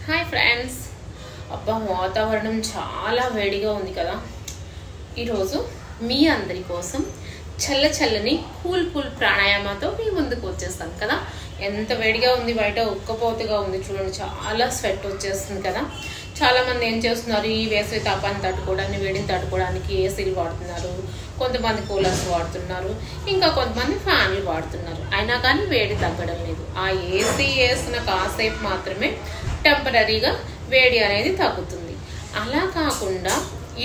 Hi friends, అబ్బా వాతావరణం చాలా వేడిగా ఉంది కదా. ఈరోజు మీ అందరి కోసం చల్లని కూల్ ప్రాణాయామాతో మీ ముందుకు వచ్చేస్తాను కదా. ఎంత వేడిగా ఉంది, బయట ఉక్కపోతగా ఉంది చూడండి, చాలా స్వెట్ వచ్చేస్తుంది కదా. చాలా మంది ఏం చేస్తున్నారు, ఈ వేసవి తాపాన్ని తట్టుకోవడానికి, వేడిని తట్టుకోవడానికి ఏసీలు వాడుతున్నారు, కొంతమంది కూలర్స్ వాడుతున్నారు, ఇంకా కొంతమంది ఫ్యాన్లు వాడుతున్నారు. అయినా కానీ వేడి తగ్గడం లేదు. ఆ ఏసీ వేసిన కాసేపు మాత్రమే టెంపరీగా వేడి అనేది తగ్గుతుంది. అలా కాకుండా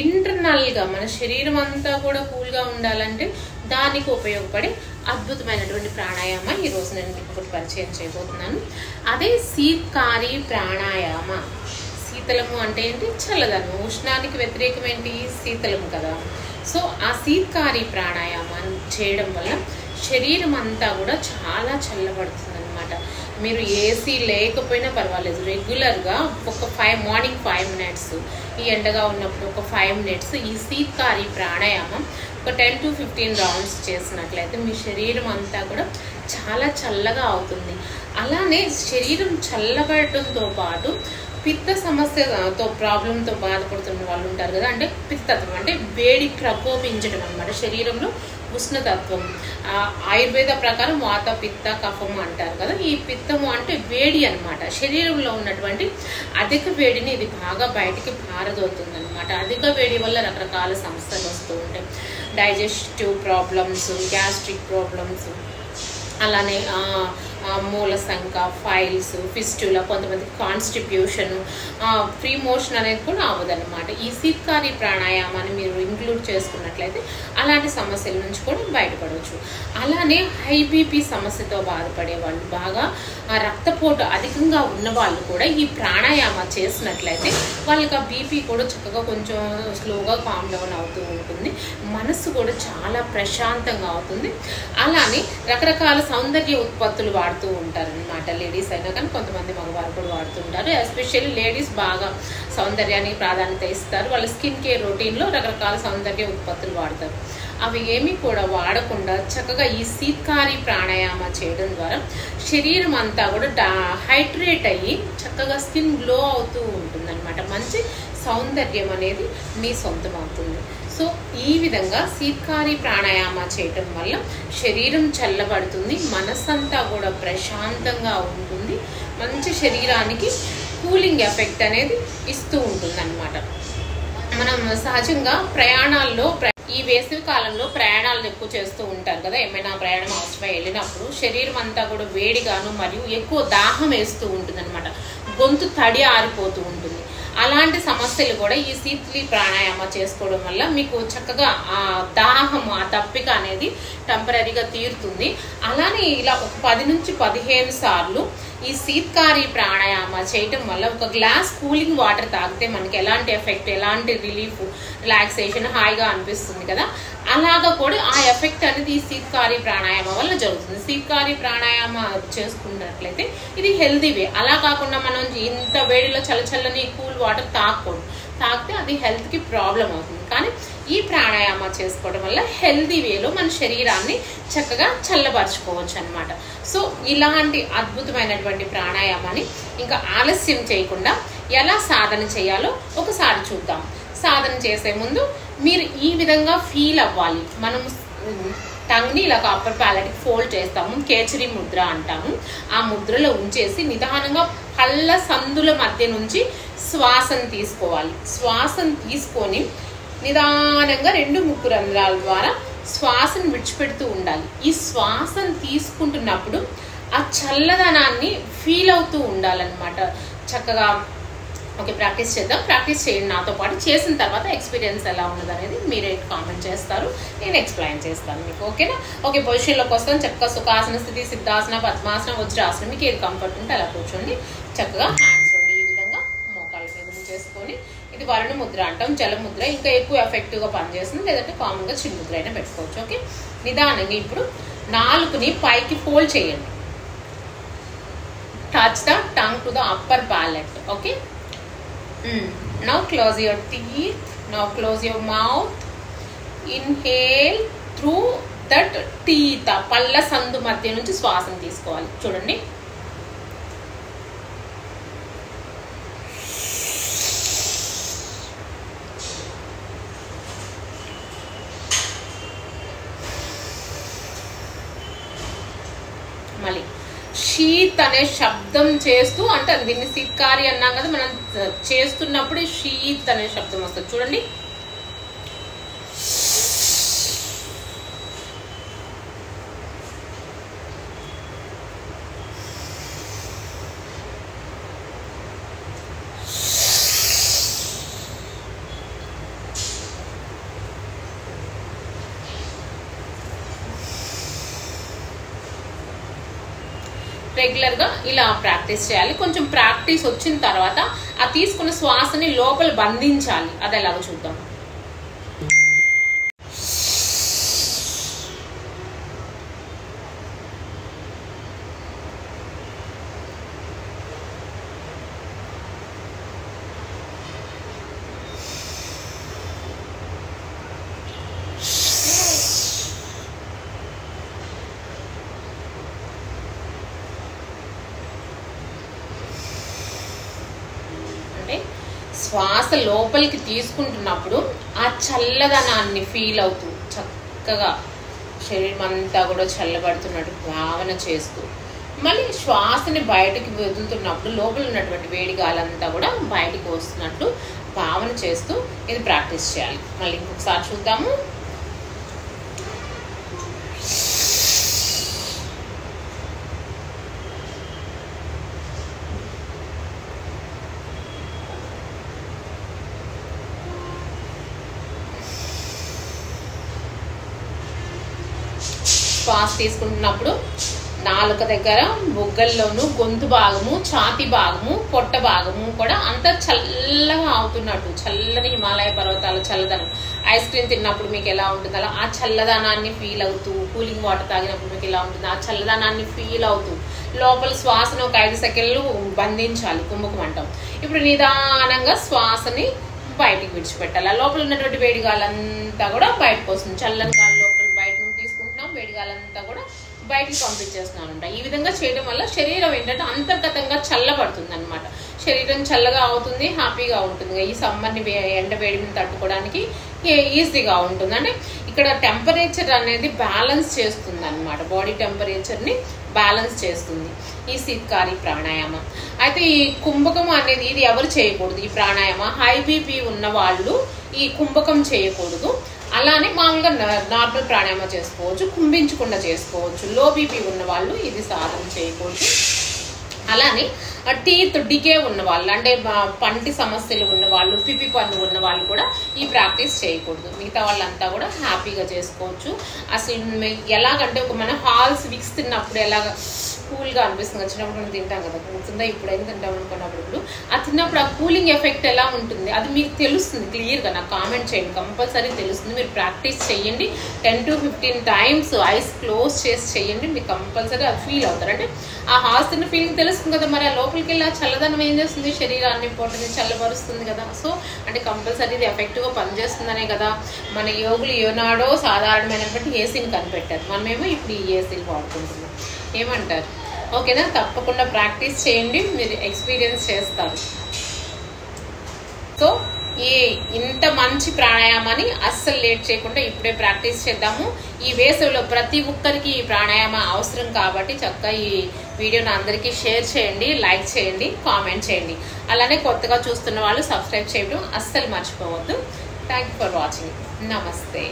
ఇంటర్నల్గా మన శరీరం అంతా కూడా కూల్గా ఉండాలంటే దానికి ఉపయోగపడే అద్భుతమైనటువంటి ప్రాణాయామ ఈరోజు నేను మీకు పరిచయం చేయబోతున్నాను. అదే శీతకారి ప్రాణాయామ. శీతలము అంటే ఏంటి? చల్లదనం. ఉష్ణానికి వ్యతిరేకం ఏంటి? శీతలము కదా. సో ఆ శీతకారి ప్రాణాయామాన్ని చేయడం వల్ల శరీరం అంతా కూడా చాలా చల్లబడుతుంది అనమాట. మీరు ఏసీ లేకపోయినా పర్వాలేదు, రెగ్యులర్గా ఒక మార్నింగ్ 5 minutes, ఈ ఎండగా ఉన్నప్పుడు ఒక 5 minutes ఈ శీతకారి ప్రాణాయామం ఒక 10 to 15 rounds చేసినట్లయితే మీ శరీరం అంతా కూడా చాలా చల్లగా అవుతుంది. అలానే శరీరం చల్లబడటంతో పాటు పిత్త సమస్యతో ప్రాబ్లంతో బాధపడుతున్న వాళ్ళు ఉంటారు కదా. అంటే పిత్తత్వం అంటే వేడి ప్రకోపించడం అనమాట. శరీరంలో ఉష్ణతత్వం, ఆయుర్వేద ప్రకారం వాత పిత్త కఫము అంటారు కదా. ఈ పిత్తము అంటే వేడి అనమాట. శరీరంలో ఉన్నటువంటి అధిక వేడిని ఇది బాగా బయటికి పారదోలుతుంది అనమాట. అధిక వేడి వల్ల రకరకాల సమస్యలు వస్తూ ఉంటాయి. డైజెస్టివ్ ప్రాబ్లమ్స్, గ్యాస్ట్రిక్ ప్రాబ్లమ్స్, అలానే మూలసంక, ఫైల్స్, ఫిస్టులా, కొంతమందికి కాన్స్టిట్యూషన్, ఫ్రీ మోషన్ అనేది కూడా అవ్వదన్నమాట. ఈ శీతకారి ప్రాణాయామాన్ని మీరు ఇంక్లూడ్ చేసుకున్నట్లయితే అలాంటి సమస్యల నుంచి కూడా బయటపడవచ్చు. అలానే హై బీపీ సమస్యతో బాధపడే వాళ్ళు, బాగా రక్తపోటు అధికంగా ఉన్న వాళ్ళు కూడా ఈ ప్రాణాయామ చేసినట్లయితే వాళ్ళకి ఆ బీపీ కూడా చక్కగా కొంచెం స్లోగా కామ్ డౌన్ అవుతూ ఉంటుంది. మనసు కూడా చాలా ప్రశాంతంగా అవుతుంది. అలానే రకరకాల సౌందర్య ఉత్పత్తులు వాడుతూ ఉంటారనమాట. లేడీస్ అయినా కానీ కొంతమంది మగవారు కూడా వాడుతుంటారు. ఎస్పెషల్లీ లేడీస్ బాగా సౌందర్యానికి ప్రాధాన్యత ఇస్తారు. వాళ్ళ స్కిన్ కేర్ రొటీన్లో రకరకాల సౌందర్య ఉత్పత్తులు వాడతారు. అవి ఏమీ కూడా వాడకుండా చక్కగా ఈ శీతకారి ప్రాణాయామ చేయడం ద్వారా శరీరం అంతా కూడా హైడ్రేట్ అయ్యి చక్కగా స్కిన్ గ్లో అవుతూ ఉంటుంది అనమాట. మంచి సౌందర్యం అనేది మీ సొంతం అవుతుంది. సో ఈ విధంగా శీతకారి ప్రాణాయామ చేయటం వల్ల శరీరం చల్లబడుతుంది, మనస్సంతా కూడా ప్రశాంతంగా ఉంటుంది, మంచి శరీరానికి కూలింగ్ ఎఫెక్ట్ అనేది ఇస్తూ ఉంటుంది అనమాట. మనం సహజంగా ప్రయాణాల్లో ఈ వేసవి కాలంలో ప్రయాణాలను ఎక్కువ చేస్తూ ఉంటారు కదా. ఏమైనా ప్రయాణం అవసరమై వెళ్ళినప్పుడు శరీరం అంతా కూడా వేడిగాను మరియు ఎక్కువ దాహం వేస్తూ ఉంటుంది అనమాట. గొంతు తడి ఆరిపోతూ ఉంటుంది. అలాంటి సమస్యలు కూడా ఈ శీతలి ప్రాణాయామ చేసుకోవడం వల్ల మీకు చక్కగా ఆ దాహం, ఆ దప్పిక అనేది టెంపరీగా తీరుతుంది. అలానే ఇలా ఒక 10 నుంచి 15 సార్లు ఈ శీతకారి ప్రాణాయామ చేయటం వల్ల ఒక గ్లాస్ కూలింగ్ వాటర్ తాగితే మనకి ఎలాంటి ఎఫెక్ట్, ఎలాంటి రిలీఫ్, రిలాక్సేషన్, హాయిగా అనిపిస్తుంది కదా. అలాగా కూడా ఆ ఎఫెక్ట్ అనేది ఈ శీతకారి ప్రాణాయామ వల్ల జరుగుతుంది. శీతకారి ప్రాణాయామ చేసుకున్నట్లయితే ఇది హెల్దీ వే. అలా కాకుండా మనం ఇంత వేడిలో చల్లని కూల్ వాటర్ తాగకూడదు. తాగితే అది హెల్త్కి ప్రాబ్లం అవుతుంది. కానీ ఈ ప్రాణాయామ చేసుకోవడం వల్ల హెల్దీ వేలో మన శరీరాన్ని చక్కగా చల్లబరుచుకోవచ్చు అనమాట. సో ఇలాంటి అద్భుతమైనటువంటి ప్రాణాయామాన్ని ఇంకా ఆలస్యం చేయకుండా ఎలా సాధన చేయాలో ఒకసారి చూద్దాం. సాధన చేసే ముందు మీరు ఈ విధంగా ఫీల్ అవ్వాలి. మనం టంగ్ని ఇలా అప్పర్ ప్యాలెట్కి ఫోల్డ్ చేస్తాము, కేచరి ముద్ర అంటాము. ఆ ముద్రలో ఉంచేసి నిదానంగా కళ్ళ సందుల మధ్య నుంచి శ్వాసను తీసుకోవాలి. శ్వాసను తీసుకొని నిదానంగా 2 ముక్కు రంధ్రాల ద్వారా శ్వాసను విడిచిపెడుతూ ఉండాలి. ఈ శ్వాసను తీసుకుంటున్నప్పుడు ఆ చల్లదనాన్ని ఫీల్ అవుతూ ఉండాలన్నమాట. చక్కగా ఓకే, ప్రాక్టీస్ చేద్దాం. ప్రాక్టీస్ చేయండి నాతో పాటు. చేసిన తర్వాత ఎక్స్పీరియన్స్ ఎలా ఉన్నది అనేది మీరే కామెంట్ చేస్తారు, నేను ఎక్స్ప్లెయిన్ చేస్తాను మీకు. ఓకేనా? ఓకే, పొజిషన్లోకి వస్తాం. చక్కగా సుఖాసన స్థితి, సిద్ధాసన, పద్మాసన, వజ్రాసనం, మీకు ఏది కంఫర్ట్ ఉంటే అలా కూర్చోండి. చక్కగా హ్యాండ్స్ ఈ విధంగా మోకాళ్ళ మీద చేసుకొని, ఇది వరుణ ముద్ర అంటాం, జలముద్ర. ఇంకా ఎక్కువ ఎఫెక్టివ్గా పనిచేస్తుంది. లేదంటే కామన్గా చిన్న ముద్ర అయినా పెట్టుకోవచ్చు. ఓకే, నిదానంగా ఇప్పుడు నాలుకని పైకి ఫోల్డ్ చేయండి. Touch the tongue to the upper palate. Okay, now close your teeth, now close your mouth, inhale through that teeth. పళ్ళ సందు మధ్య నుంచి శ్వాసను తీసుకోవాలి. చూడండి, షీత్ అనే శబ్దం చేస్తూ, అంటే దీన్ని సిత్కారి అన్నాం కదా, మనం చేస్తున్నప్పుడు షీత్ అనే శబ్దం వస్తుంది చూడండి. రెగ్యులర్ గా ఇలా ప్రాక్టీస్ చేయాలి. కొంచెం ప్రాక్టీస్ వచ్చిన తర్వాత ఆ తీసుకున్న శ్వాసని లోపల బంధించాలి. అది ఎలాగో చూద్దాం. శ్వాస లోపలికి తీసుకుంటున్నప్పుడు ఆ చల్లదనాన్ని ఫీల్ అవుతూ చక్కగా శరీరం అంతా కూడా చల్లబడుతున్నట్టు భావన చేస్తూ, మళ్ళీ శ్వాసని బయటకి వదులుతున్నప్పుడు లోపల ఉన్నటువంటి వేడి గాలంతా కూడా బయటికి వస్తున్నట్టు భావన చేస్తూ ఇది ప్రాక్టీస్ చేయాలి. మళ్ళీ ఇంకొకసారి చూద్దాము. శ్వాస తీసుకుంటున్నప్పుడు నాలుక దగ్గర, బొగ్గల్లోను, గొంతు భాగము, ఛాతి భాగము, పొట్ట భాగము కూడా అంతా చల్లగా అవుతున్నట్టు, చల్లని హిమాలయ పర్వతాల చల్లదనం. ఐస్ క్రీమ్ తిన్నప్పుడు మీకు ఎలా ఉంటుంది అలా ఆ చల్లదనాన్ని ఫీల్ అవుతూ, కూలింగ్ వాటర్ తాగినప్పుడు మీకు ఎలా ఉంటుంది ఆ చల్లదనాన్ని ఫీల్ అవుతూ లోపల శ్వాసను ఒక 5 సెకండ్లు బంధించాలి, కుంభకం అంటాం. ఇప్పుడు నిదానంగా శ్వాసని బయటికి విడిచిపెట్టాలి. ఆ లోపల ఉన్నటువంటి వేడి గాలంతా కూడా బయటకు వస్తుంది. చల్లని గాలి లోపల బయట నుంచి తీసుకుంటున్నాం, వేడి గాలంతా కూడా బయటికి పంపించేస్తున్నాను. ఈ విధంగా చేయడం వల్ల శరీరం ఏంటంటే అంతర్గతంగా చల్లబడుతుంది అనమాట. శరీరం చల్లగా అవుతుంది, హ్యాపీగా ఉంటుంది. ఈ సమ్మర్ని ఎండ వేడిని తట్టుకోవడానికి ఈజీగా ఉంటుంది. అంటే ఇక్కడ టెంపరేచర్ అనేది బ్యాలెన్స్ చేస్తుంది అనమాట. బాడీ టెంపరేచర్ని బ్యాలెన్స్ చేస్తుంది ఈ శీత్కారి ప్రాణాయామం. అయితే ఈ కుంభకం అనేది ఇది ఎవరు చేయకూడదు. ఈ ప్రాణాయామం హై బీపీ ఉన్న వాళ్ళు ఈ కుంభకం చేయకూడదు. అలానే మామూలుగా నార్మల్ ప్రాణాయామం చేసుకోవచ్చు, కుంభించకుండా చేసుకోవచ్చు. లో బీపీ ఉన్న వాళ్ళు ఇది సాధన చేయకూడదు. అలానే టీత్ డికే ఉన్న వాళ్ళు, అంటే పంటి సమస్యలు ఉన్న వాళ్ళు, పిపి పన్ను ఉన్న వాళ్ళు కూడా ఈ ప్రాక్టీస్ చేయకూడదు. మిగతా వాళ్ళంతా కూడా హ్యాపీగా చేసుకోవచ్చు. అసలు ఎలాగంటే ఒక మన హాల్స్ విక్స్ తిన్నప్పుడు ఎలాగ కూల్గా అనిపిస్తుంది, చిన్నప్పుడు మనం తింటాం కదా, గుర్తుందా? ఇప్పుడైనా తింటాం అనుకున్నప్పుడు ఆ తిన్నప్పుడు ఆ కూలింగ్ ఎఫెక్ట్ ఎలా ఉంటుంది అది మీకు తెలుస్తుంది. క్లియర్గా నాకు కామెంట్ చేయండి, కంపల్సరీ తెలుస్తుంది. మీరు ప్రాక్టీస్ చేయండి. 10 to 15 times ఐస్ క్లోజ్ చేసి చేయండి, మీకు కంపల్సరీ అది ఫీల్ అవుతారు. అంటే ఆ హాల్స్ తిన్న ఫీలింగ్ తెలుస్తుంది కదా. మరి ఆ లోపలికి వెళ్ళి ఆ చల్లదనం ఏం చేస్తుంది, శరీరాన్ని పొట్టని చల్లబరుస్తుంది కదా. సో అంటే కంపల్సరీ ఇది ఎఫెక్టివ్గా పనిచేస్తుందనే కదా మన యోగులు ఏనాడో సాధారణమైనటువంటి ఏసీని కనిపెట్టారు. మనమేమో ఇప్పుడు ఈ ఏసీలు వాడుకుంటున్నాం. ఏమంటారు? ఓకేనా? తప్పకుండా ప్రాక్టీస్ చేయండి, మీరు ఎక్స్పీరియన్స్ చేస్తారు. సో ఈ ఇంత మంచి ప్రాణాయామాన్ని అస్సలు లేట్ చేయకుండా ఇప్పుడే ప్రాక్టీస్ చేద్దాము. ఈ వేసవిలో ప్రతి ఒక్కరికి ఈ ప్రాణాయామం అవసరం కాబట్టి చక్కగా ఈ వీడియోని అందరికీ షేర్ చేయండి, లైక్ చేయండి, కామెంట్ చేయండి. అలానే కొత్తగా చూస్తున్న వాళ్ళు సబ్స్క్రైబ్ చేయడం అస్సలు మర్చిపోవద్దు. Thank you for watching. నమస్తే.